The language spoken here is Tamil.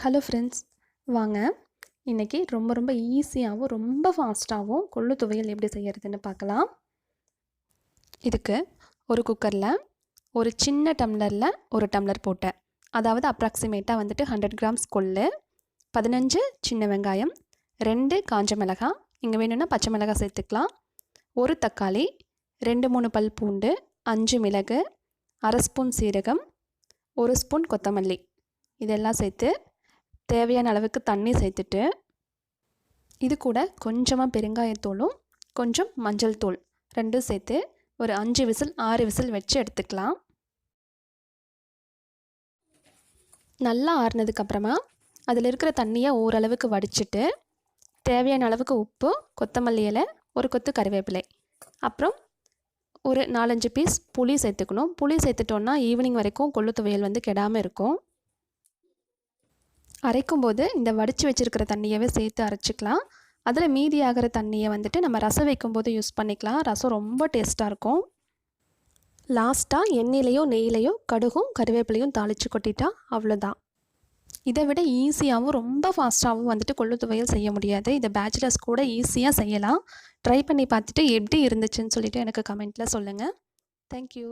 ஹலோ ஃப்ரெண்ட்ஸ், வாங்க இன்றைக்கி ரொம்ப ஈஸியாகவும் ரொம்ப ஃபாஸ்ட்டாகவும் கொள்ளு துவையல் எப்படி செய்கிறதுன்னு பார்க்கலாம். இதுக்கு ஒரு குக்கரில் ஒரு சின்ன டம்ளரில் ஒரு டம்ளர் போட்டேன். அதாவது அப்ராக்சிமேட்டாக வந்துட்டு 100 கிராம்ஸ் கொள்ளு, 15 சின்ன வெங்காயம், 2 காஞ்ச மிளகாய், இங்கே வேணும்னா பச்சை மிளகாய் சேர்த்துக்கலாம், ஒரு தக்காளி, 2-3 பல் பூண்டு, 5 மிளகு, அரை ஸ்பூன் சீரகம், 1 ஸ்பூன் கொத்தமல்லி, இதெல்லாம் சேர்த்து தேவையான அளவுக்கு தண்ணி சேர்த்துட்டு இது கூட கொஞ்சமாக பெருங்காயத்தூளும் கொஞ்சம் மஞ்சள் தூள் ரெண்டும் சேர்த்து ஒரு 5 விசில் 6 விசில் வச்சு எடுத்துக்கலாம். நல்லா ஆறுனதுக்கப்புறமா அதில் இருக்கிற தண்ணியை ஓரளவுக்கு வடிச்சிட்டு தேவையான அளவுக்கு உப்பு, கொத்தமல்லி இலை, ஒரு கொத்து கறிவேப்பிலை, அப்புறம் ஒரு 4-5 பீஸ் புளி சேர்த்துக்கணும். புளி சேர்த்துட்டோன்னா ஈவினிங் வரைக்கும் கொள்ளு துவையல் வந்து கெடாமல் இருக்கும். அரைக்கும்போது இந்த வடித்து வச்சுருக்கிற தண்ணியவே சேர்த்து அரைச்சிக்கலாம். அதில் மீதி ஆகிற தண்ணியை வந்துட்டு நம்ம ரசம் வைக்கும்போது யூஸ் பண்ணிக்கலாம். ரசம் ரொம்ப டேஸ்ட்டாக இருக்கும். லாஸ்ட்டாக எண்ணெயிலையோ நெய்யிலையோ கடுகும் கருவேப்பிலையும் தாளித்து கொட்டிட்டா அவ்வளோதான். இதை விட ஈஸியாகவும் ரொம்ப ஃபாஸ்ட்டாகவும் வந்துட்டு கொள்ளு துவையல் செய்ய முடியாது. இதை பேச்சுலர்ஸ் கூட ஈஸியாக செய்யலாம். ட்ரை பண்ணி பார்த்துட்டு எப்படி இருந்துச்சுன்னு சொல்லிவிட்டு எனக்கு கமெண்ட்டில் சொல்லுங்கள். தேங்க்யூ.